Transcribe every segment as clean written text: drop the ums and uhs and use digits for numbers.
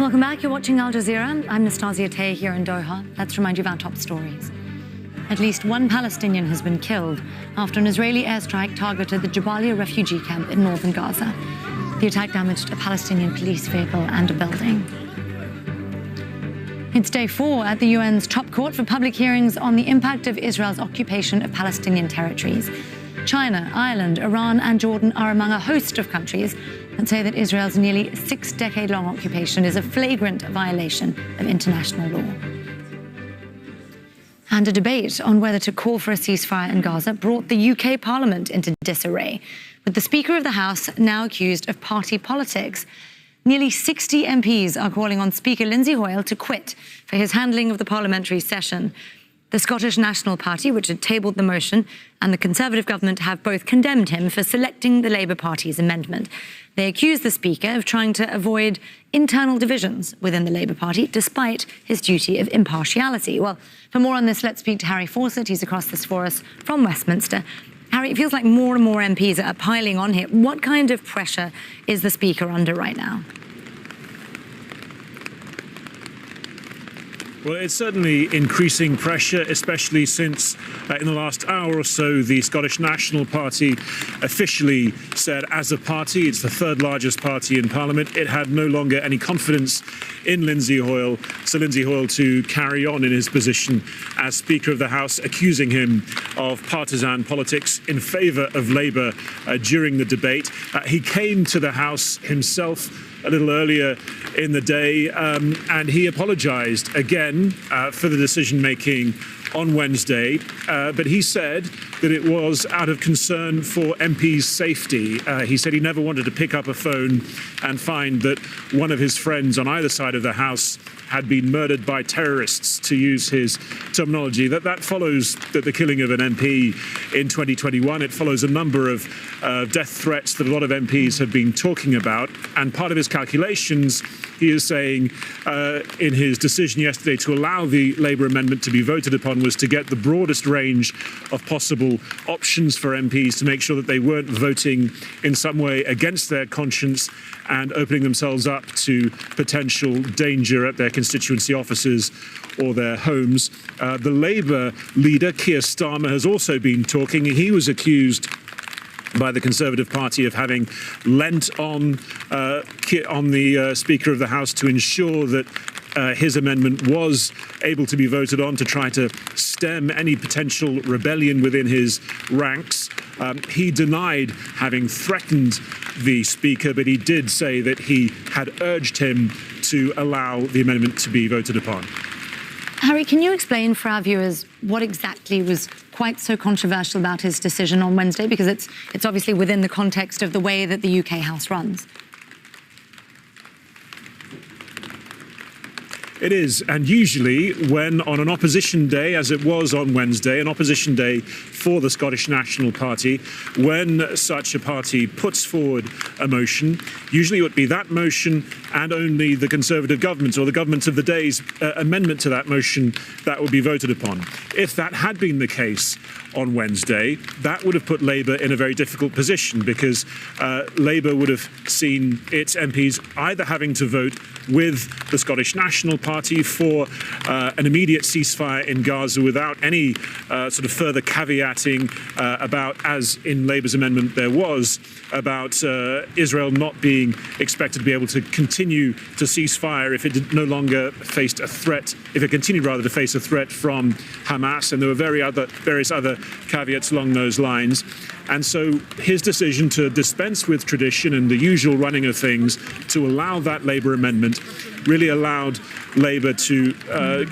Welcome back. You're watching Al Jazeera. I'm Nastasia Tay here in Doha. Let's remind you of our top stories. At least one Palestinian has been killed after an Israeli airstrike targeted the Jabalia refugee camp in northern Gaza. The attack damaged a Palestinian police vehicle and a building. It's day 4 at the UN's top court for public hearings on the impact of Israel's occupation of Palestinian territories. China, Ireland, Iran and Jordan are among a host of countries that say that Israel's nearly 6-decade-long occupation is a flagrant violation of international law. And a debate on whether to call for a ceasefire in Gaza brought the UK Parliament into disarray, with the Speaker of the House now accused of party politics. Nearly 60 MPs are calling on Speaker Lindsay Hoyle to quit for his handling of the parliamentary session. The Scottish National Party, which had tabled the motion, and the Conservative government have both condemned him for selecting the Labour Party's amendment. They accuse the Speaker of trying to avoid internal divisions within the Labour Party, despite his duty of impartiality. Well, for more on this, let's speak to Harry Fawcett. He's across this for us from Westminster. Harry, it feels like more and more MPs are piling on here. What kind of pressure is the Speaker under right now? Well, it's certainly increasing pressure, especially since in the last hour or so, the Scottish National Party officially said as a party, it's the third largest party in Parliament, it had no longer any confidence in Lindsay Hoyle, Sir Lindsay Hoyle, to carry on in his position as Speaker of the House, accusing him of partisan politics in favour of Labour during the debate. He came to the House himself a little earlier in the day, and he apologised again for the decision-making on Wednesday, but he said that it was out of concern for MPs' safety. He said he never wanted to pick up a phone and find that one of his friends on either side of the House had been murdered by terrorists, to use his terminology. That follows the killing of an MP in 2021. It follows a number of death threats that a lot of MPs have been talking about. And part of his calculations, he is saying in his decision yesterday to allow the Labour amendment to be voted upon, was to get the broadest range of possible options for MPs to make sure that they weren't voting in some way against their conscience and opening themselves up to potential danger at their constituency offices or their homes. The Labour leader, Keir Starmer, has also been talking. He was accused by the Conservative Party of having lent on the Speaker of the House to ensure that his amendment was able to be voted on, to try to stem any potential rebellion within his ranks. He denied having threatened the Speaker, but he did say that he had urged him to allow the amendment to be voted upon. Harry, can you explain for our viewers what exactly was quite so controversial about his decision on Wednesday? Because it's obviously within the context of the way that the UK House runs. It is, and usually when on an opposition day, as it was on Wednesday, an opposition day for the Scottish National Party, when such a party puts forward a motion, usually it would be that motion and only the Conservative government or the government of the day's amendment to that motion that would be voted upon. If that had been the case on Wednesday, that would have put Labour in a very difficult position, because Labour would have seen its MPs either having to vote with the Scottish National Party for an immediate ceasefire in Gaza without any sort of further caveating about, as in Labour's amendment there was, about Israel not being expected to be able to continue to cease fire if it no longer faced a threat, if it continued rather to face a threat from Hamas, and there were various other caveats along those lines. And so his decision to dispense with tradition and the usual running of things, to allow that Labour amendment, really allowed Labour to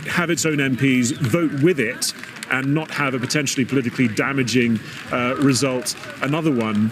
have its own MPs vote with it and not have a potentially politically damaging result, another one,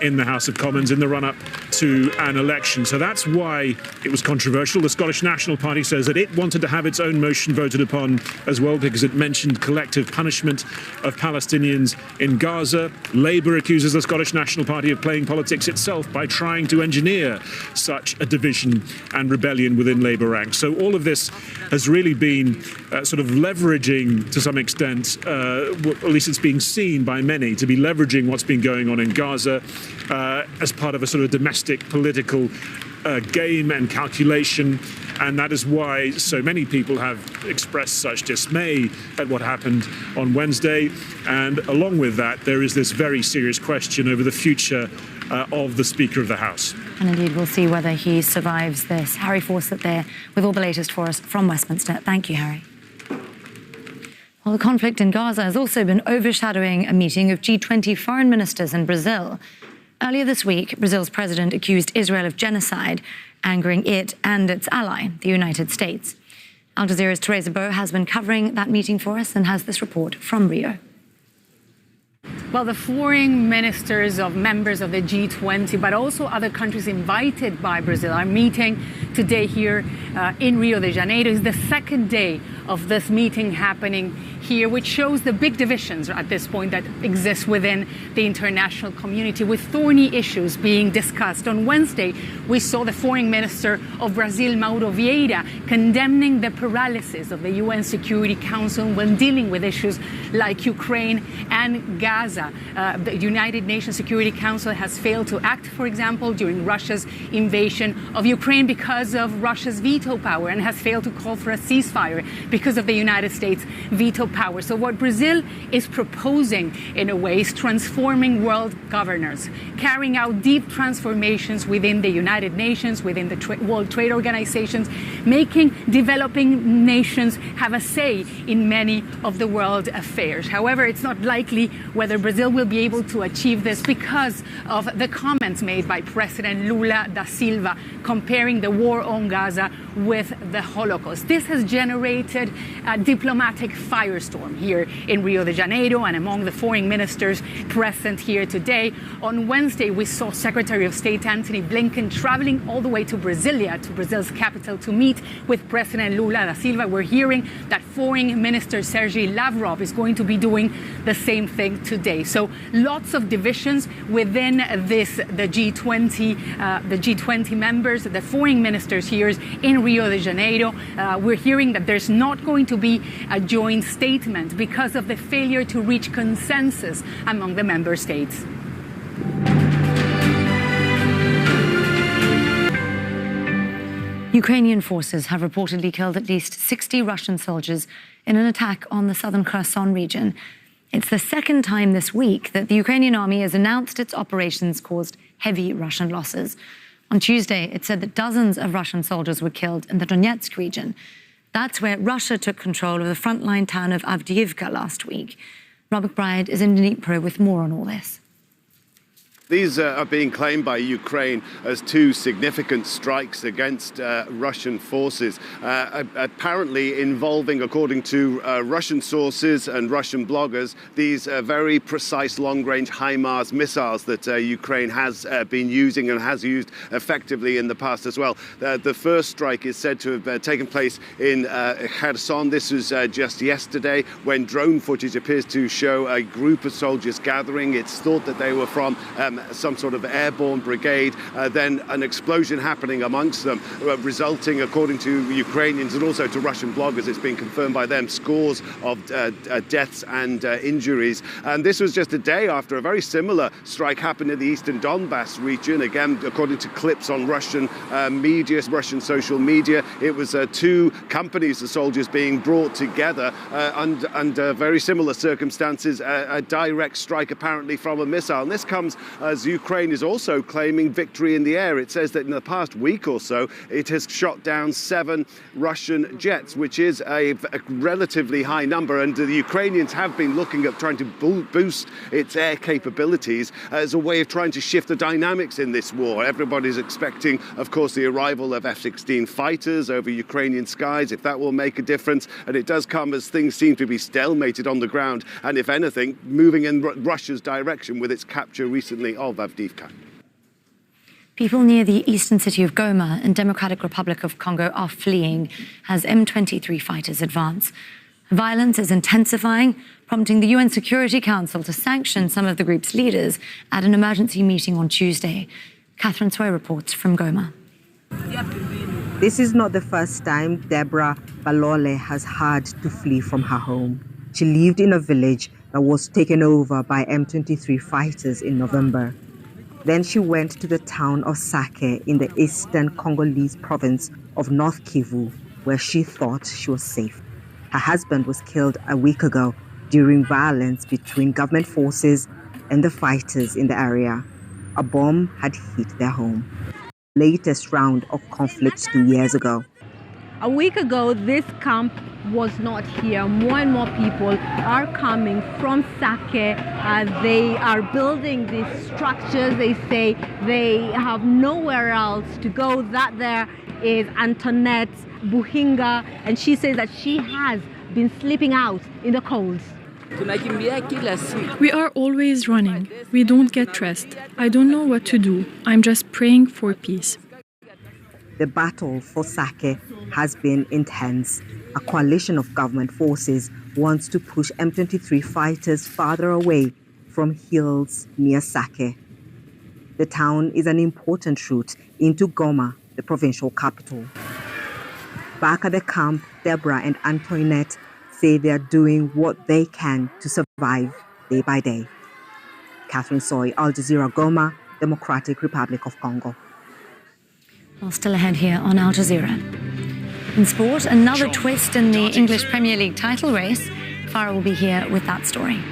in the House of Commons in the run-up to an election. So that's why it was controversial. The Scottish National Party says that it wanted to have its own motion voted upon as well, because it mentioned collective punishment of Palestinians in Gaza. Labour accuses the Scottish National Party of playing politics itself by trying to engineer such a division and rebellion within Labour ranks. So all of this has really been sort of leveraging, to some extent, at least it's being seen by many, to be leveraging what's been going on in Gaza as part of a sort of domestic opportunistic political game and calculation. And that is why so many people have expressed such dismay at what happened on Wednesday. And along with that, there is this very serious question over the future of the Speaker of the House. And indeed, we'll see whether he survives this. Harry Fawcett there with all the latest for us from Westminster. Thank you, Harry. Well, the conflict in Gaza has also been overshadowing a meeting of G20 foreign ministers in Brazil. Earlier this week, Brazil's president accused Israel of genocide, angering it and its ally, the United States. Al Jazeera's Teresa Bow has been covering that meeting for us and has this report from Rio. Well, the foreign ministers of members of the G20, but also other countries invited by Brazil, are meeting today here in Rio de Janeiro. It's the second day of this meeting happening here, which shows the big divisions at this point that exist within the international community, with thorny issues being discussed. On Wednesday, we saw the foreign minister of Brazil, Mauro Vieira, condemning the paralysis of the UN Security Council when dealing with issues like Ukraine and Gaza. The United Nations Security Council has failed to act, for example, during Russia's invasion of Ukraine because of Russia's veto power, and has failed to call for a ceasefire because of the United States veto power. So what Brazil is proposing, in a way, is transforming world governance, carrying out deep transformations within the United Nations, within the World Trade Organizations, making developing nations have a say in many of the world affairs. However, it's not likely whether Brazil will be able to achieve this because of the comments made by President Lula da Silva comparing the war on Gaza with the Holocaust. This has generated a diplomatic firestorm here in Rio de Janeiro and among the foreign ministers present here today. On Wednesday, we saw Secretary of State Antony Blinken traveling all the way to Brasilia, to Brazil's capital, to meet with President Lula da Silva. We're hearing that Foreign Minister Sergei Lavrov is going to be doing the same thing today. So lots of divisions within the G20 members, the foreign ministers here in Rio de Janeiro. We're hearing that there's not going to be a joint statement because of the failure to reach consensus among the member states. Ukrainian forces have reportedly killed at least 60 Russian soldiers in an attack on the southern Kherson region. It's the second time this week that the Ukrainian army has announced its operations caused heavy Russian losses. On Tuesday, it said that dozens of Russian soldiers were killed in the Donetsk region. That's where Russia took control of the frontline town of Avdiivka last week. Robert Bride is in Dnipro with more on all this. These are being claimed by Ukraine as two significant strikes against Russian forces, apparently involving, according to Russian sources and Russian bloggers, these very precise long-range HIMARS missiles that Ukraine has been using and has used effectively in the past as well. The first strike is said to have taken place in Kherson. This was just yesterday, when drone footage appears to show a group of soldiers gathering. It's thought that they were from some sort of airborne brigade, then an explosion happening amongst them, resulting, according to Ukrainians and also to Russian bloggers, it's been confirmed by them, scores of deaths and injuries. And this was just a day after a very similar strike happened in the eastern Donbass region. Again, according to clips on Russian media, Russian social media, it was two companies of soldiers being brought together under very similar circumstances, a direct strike apparently from a missile. And this comes as Ukraine is also claiming victory in the air. It says that in the past week or so, it has shot down 7 Russian jets, which is a relatively high number. And the Ukrainians have been looking at trying to boost its air capabilities as a way of trying to shift the dynamics in this war. Everybody's expecting, of course, the arrival of F-16 fighters over Ukrainian skies, if that will make a difference. And it does come as things seem to be stalemated on the ground, and if anything, moving in Russia's direction with its capture recently of Avdiivka. People near the eastern city of Goma in Democratic Republic of Congo are fleeing as M23 fighters advance. Violence is intensifying, prompting the UN Security Council to sanction some of the group's leaders at an emergency meeting on Tuesday. Catherine Sway reports from Goma. This is not the first time Deborah Balole has had to flee from her home. She lived in a village that was taken over by M23 fighters in November. Then she went to the town of Sake in the eastern Congolese province of North Kivu, where she thought she was safe. Her husband was killed a week ago during violence between government forces and the fighters in the area. A bomb had hit their home. Latest round of conflicts 2 years ago. A week ago, this camp was not here. More and more people are coming from Sake. They are building these structures. They say they have nowhere else to go. That there is Antoinette Buhinga, and she says that she has been sleeping out in the cold. We are always running. We don't get rest. I don't know what to do. I'm just praying for peace. The battle for Sake has been intense. A coalition of government forces wants to push M23 fighters farther away from hills near Sake. The town is an important route into Goma, the provincial capital. Back at the camp, Deborah and Antoinette say they are doing what they can to survive day by day. Catherine Soy, Al Jazeera, Goma, Democratic Republic of Congo. Well, still ahead here on Al Jazeera. In sport, another twist in the English Premier League title race. Farah will be here with that story.